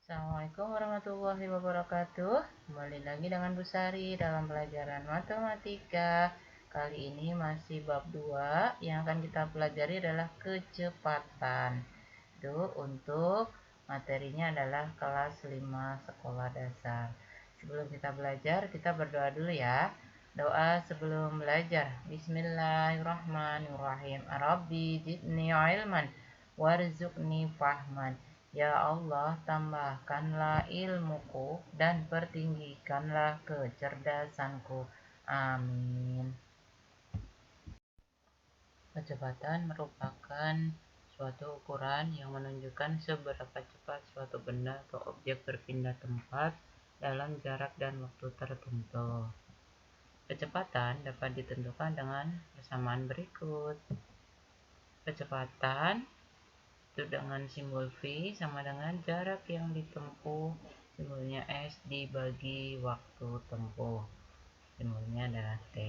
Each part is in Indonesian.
Assalamualaikum warahmatullahi wabarakatuh. Kembali lagi dengan Bu Sari dalam pelajaran matematika. Kali ini masih bab 2. Yang akan kita pelajari adalah kecepatan. Itu untuk materinya adalah kelas 5 sekolah dasar. Sebelum kita belajar, kita berdoa dulu ya. Doa sebelum belajar. Bismillahirrahmanirrahim. Rabbi zidni ilman warzuqni fahman. Ya Allah, tambahkanlah ilmuku dan pertinggikanlah kecerdasanku. Amin. Kecepatan merupakan suatu ukuran yang menunjukkan seberapa cepat suatu benda atau objek berpindah tempat dalam jarak dan waktu tertentu. Kecepatan dapat ditentukan dengan persamaan berikut. Kecepatan itu dengan simbol V sama dengan jarak yang ditempuh, simbolnya S, dibagi waktu tempuh, simbolnya adalah T.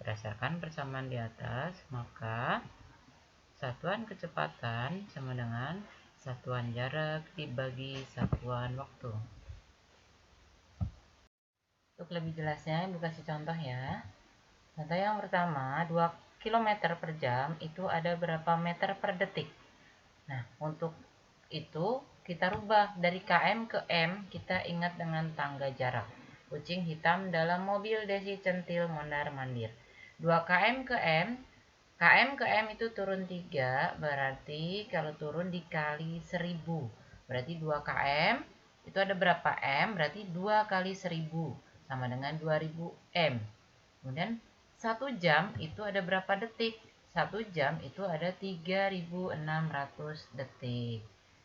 Berdasarkan persamaan di atas, maka satuan kecepatan sama dengan satuan jarak dibagi satuan waktu. Untuk lebih jelasnya, Ibu kasih contoh ya. Contoh yang pertama, 2 km per jam itu ada berapa meter per detik? Nah, untuk itu kita rubah dari km ke m, kita ingat dengan tangga jarak. Kucing hitam dalam mobil, Desi centil mondar-mandir. 2 km ke m itu turun 3, berarti kalau turun dikali 1000. Berarti 2 km itu ada berapa m? Berarti 2 kali 1000 sama dengan 2000 m. Kemudian 1 jam itu ada berapa detik? 1 jam itu ada 3600 detik.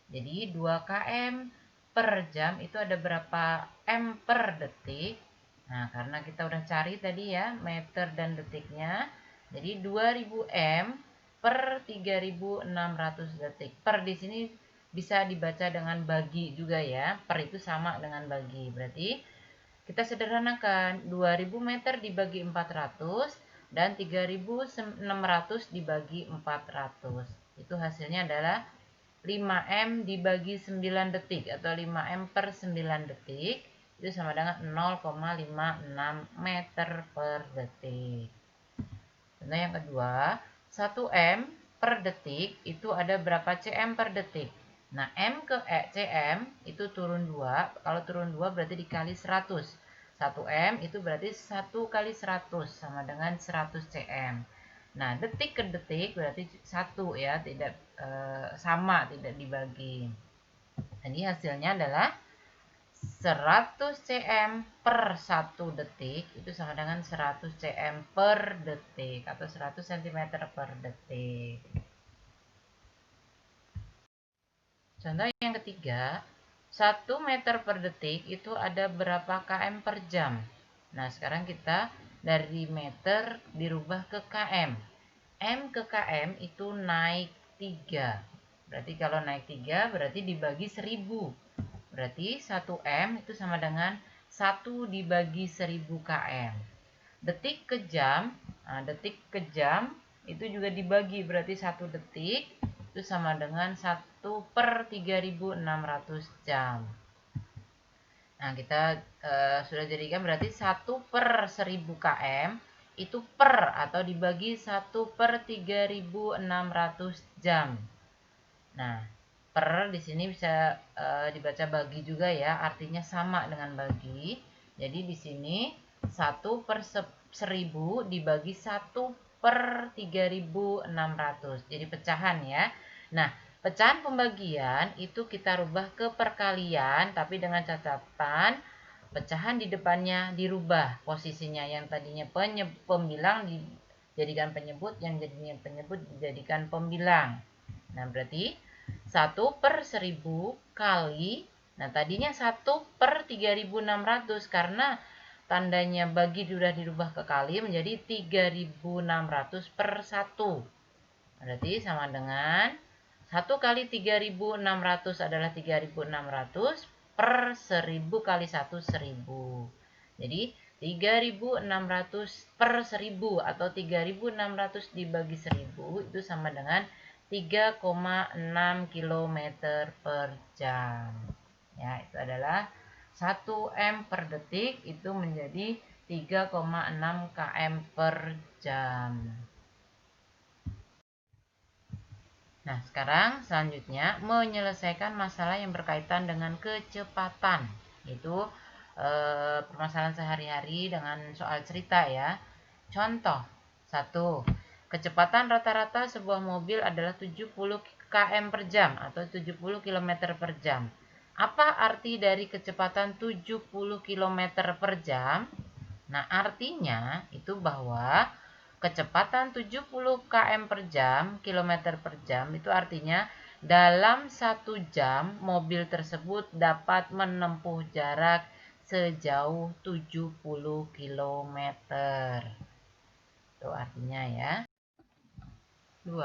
Jadi 2 km per jam itu ada berapa m per detik? Nah, karena kita udah cari tadi ya meter dan detiknya. Jadi 2000 m per 3600 detik. Per di sini bisa dibaca dengan bagi juga ya. Per itu sama dengan bagi. Berarti kita sederhanakan, 2000 meter dibagi 400 dan 3600 dibagi 400. Itu hasilnya adalah 5M dibagi 9 detik atau 5M per 9 detik. Itu sama dengan 0,56 meter per detik. Contoh yang kedua, 1M per detik itu ada berapa cm per detik? Nah, M ke cm itu turun 2. Kalau turun 2 berarti dikali 100. 1M itu berarti 1 kali 100 sama dengan 100 cm. Nah, detik ke detik berarti 1 ya, tidak sama, tidak dibagi. Jadi hasilnya adalah 100 cm per 1 detik itu sama dengan 100 cm per detik atau 100 cm per detik. Contoh yang ketiga, 1 meter per detik itu ada berapa km per jam? Nah, sekarang kita dari meter dirubah ke km. M ke km itu naik 3. Berarti kalau naik 3 berarti dibagi 1000. Berarti 1M itu sama dengan 1 dibagi 1000 km. Detik ke jam, nah detik ke jam itu juga dibagi, berarti 1 detik itu sama dengan 1 per 3600 jam. Nah, kita sudah jadikan berarti 1 per 1000 km itu per atau dibagi 1 per 3600 jam. Nah, per di sini bisa dibaca bagi juga ya, artinya sama dengan bagi. Jadi di sini 1 per 1000 dibagi 1 per 3600. Jadi pecahan ya. Nah, pecahan pembagian itu kita rubah ke perkalian, tapi dengan catatan pecahan di depannya dirubah posisinya. Yang tadinya pembilang dijadikan penyebut, yang jadinya penyebut dijadikan pembilang. Nah, berarti 1 per 1000 kali, nah tadinya 1 per 3600 karena tandanya bagi sudah dirubah ke kali menjadi 3600 per 1. Berarti sama dengan 1 kali 3600 adalah 3600 per 1000 kali 1 1000. Jadi 3600 per 1000 atau 3600 dibagi 1000 itu sama dengan 3,6 km per jam. Ya, itu adalah 1 M per detik itu menjadi 3,6 km per jam. Nah, sekarang selanjutnya menyelesaikan masalah yang berkaitan dengan kecepatan. Itu permasalahan sehari-hari dengan soal cerita ya. Contoh 1. Kecepatan rata-rata sebuah mobil adalah 70 km per jam atau 70 km per jam. Apa arti dari kecepatan 70 km per jam? Nah, artinya itu bahwa kecepatan 70 km per jam, kilometer per jam, itu artinya dalam 1 jam mobil tersebut dapat menempuh jarak sejauh 70 km. Itu artinya ya. 2.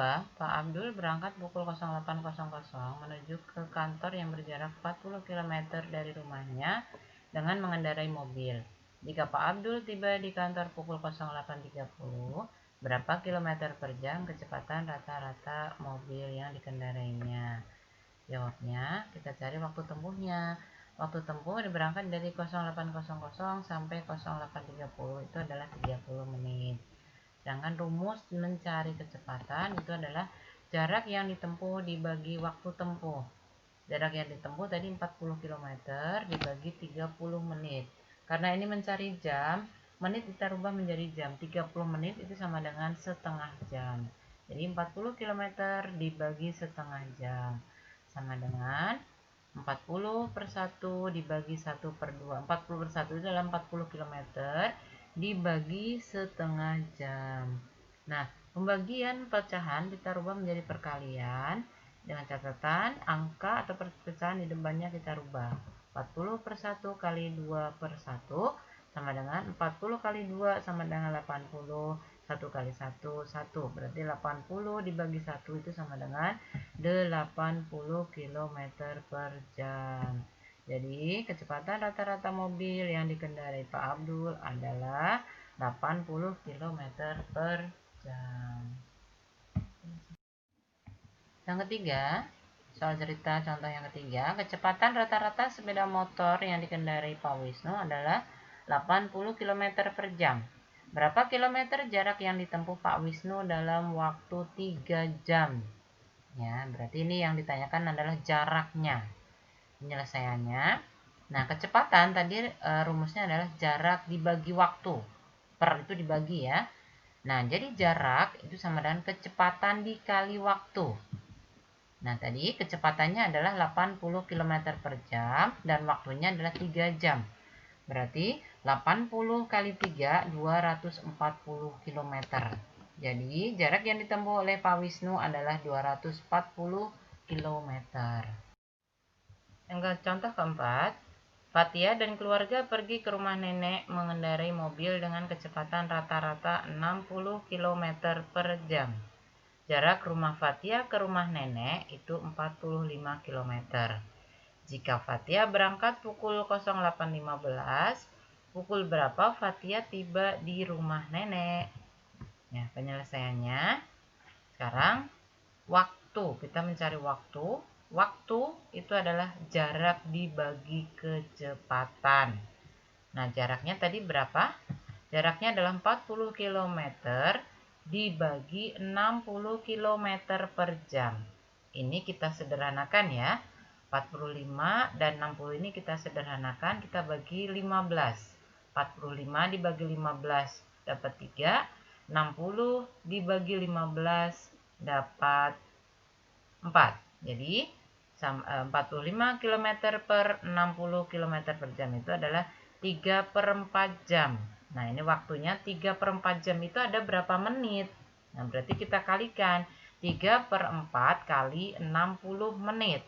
Pak Abdul berangkat pukul 08.00 menuju ke kantor yang berjarak 40 km dari rumahnya dengan mengendarai mobil. Jika Pak Abdul tiba di kantor pukul 08.30, berapa kilometer per jam kecepatan rata-rata mobil yang dikendarainya? Jawabnya, kita cari waktu tempuhnya. Waktu tempuh berangkat dari 08.00 sampai 08.30 itu adalah 30 menit. Sedangkan rumus mencari kecepatan itu adalah jarak yang ditempuh dibagi waktu tempuh. Jarak yang ditempuh tadi 40 km dibagi 30 menit. Karena ini mencari jam, menit kita rubah menjadi jam. 30 menit itu sama dengan setengah jam. Jadi 40 km dibagi setengah jam. Sama dengan 40 per 1 dibagi 1 per 2. 40 per 1 itu adalah 40 km dibagi setengah jam. Nah, pembagian pecahan kita rubah menjadi perkalian dengan catatan angka atau pecahan di depannya kita rubah. 40 per 1 kali 2 per 1 sama dengan 40 kali 2 sama dengan 80. 1 kali 1, 1. Berarti 80 dibagi 1 itu sama dengan 80 km per jam. Jadi, kecepatan rata-rata mobil yang dikendarai Pak Abdul adalah 80 km per jam. Yang ketiga, soal cerita contoh yang ketiga, kecepatan rata-rata sepeda motor yang dikendarai Pak Wisnu adalah 80 km per jam. Berapa kilometer jarak yang ditempuh Pak Wisnu dalam waktu 3 jam? Ya, berarti ini yang ditanyakan adalah jaraknya. Penyelesaiannya, nah kecepatan tadi rumusnya adalah jarak dibagi waktu. Per itu dibagi ya. Nah, jadi jarak itu sama dengan kecepatan dikali waktu. Nah, tadi kecepatannya adalah 80 km per jam dan waktunya adalah 3 jam. Berarti 80 kali 3, 240 km. Jadi, jarak yang ditempuh oleh Pak Wisnu adalah 240 km. Yang contoh keempat, Fatia dan keluarga pergi ke rumah nenek mengendarai mobil dengan kecepatan rata-rata 60 km per jam. Jarak rumah Fatia ke rumah nenek itu 45 km. Jika Fatia berangkat pukul 08.15, pukul berapa Fatia tiba di rumah nenek? Ya, penyelesaiannya. Sekarang, waktu. Kita mencari waktu. Waktu itu adalah jarak dibagi kecepatan. Nah, jaraknya tadi berapa? Jaraknya adalah 40 km dibagi 60 km per jam. Ini kita sederhanakan ya. 45 dan 60 ini kita sederhanakan, kita bagi 15. 45 dibagi 15 dapat 3. 60 dibagi 15 dapat 4. Jadi 45 km per 60 km per jam itu adalah 3 per 4 jam. Nah, ini waktunya 3 per 4 jam itu ada berapa menit? Nah, berarti kita kalikan 3 per 4 kali 60 menit.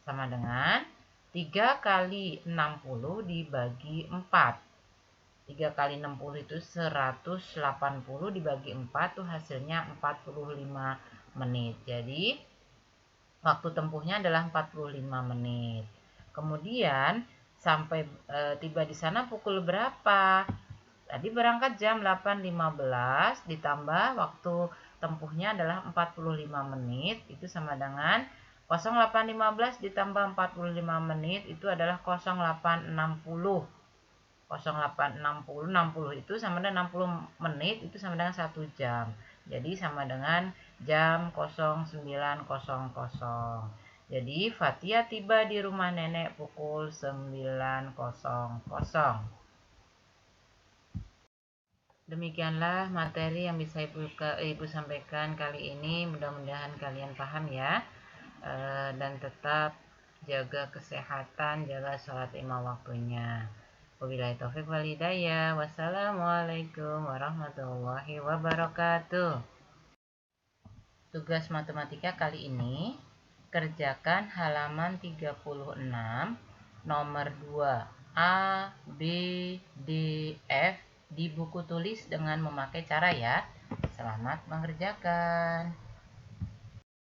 Sama dengan 3 kali 60 dibagi 4. 3 kali 60 itu 180 dibagi 4 tuh hasilnya 45 menit. Jadi waktu tempuhnya adalah 45 menit. Kemudian sampai tiba di sana pukul berapa? Tadi berangkat jam 8.15 ditambah waktu tempuhnya adalah 45 menit, itu sama dengan 08.15 ditambah 45 menit itu adalah 08.60. 08.60 itu sama dengan 60 menit itu sama dengan 1 jam. Jadi sama dengan jam 09.00. Jadi Fatia tiba di rumah nenek pukul 9.00. Demikianlah materi yang bisa Ibu sampaikan kali ini. Mudah-mudahan kalian paham ya. Dan tetap jaga kesehatan, jaga sholat 5 waktunya. Wabillahi taufiq wal hidayah. Wassalamualaikum warahmatullahi wabarakatuh. Tugas matematika kali ini, kerjakan halaman 36, nomor 2, A, B, D, F di buku tulis dengan memakai cara ya. Selamat mengerjakan.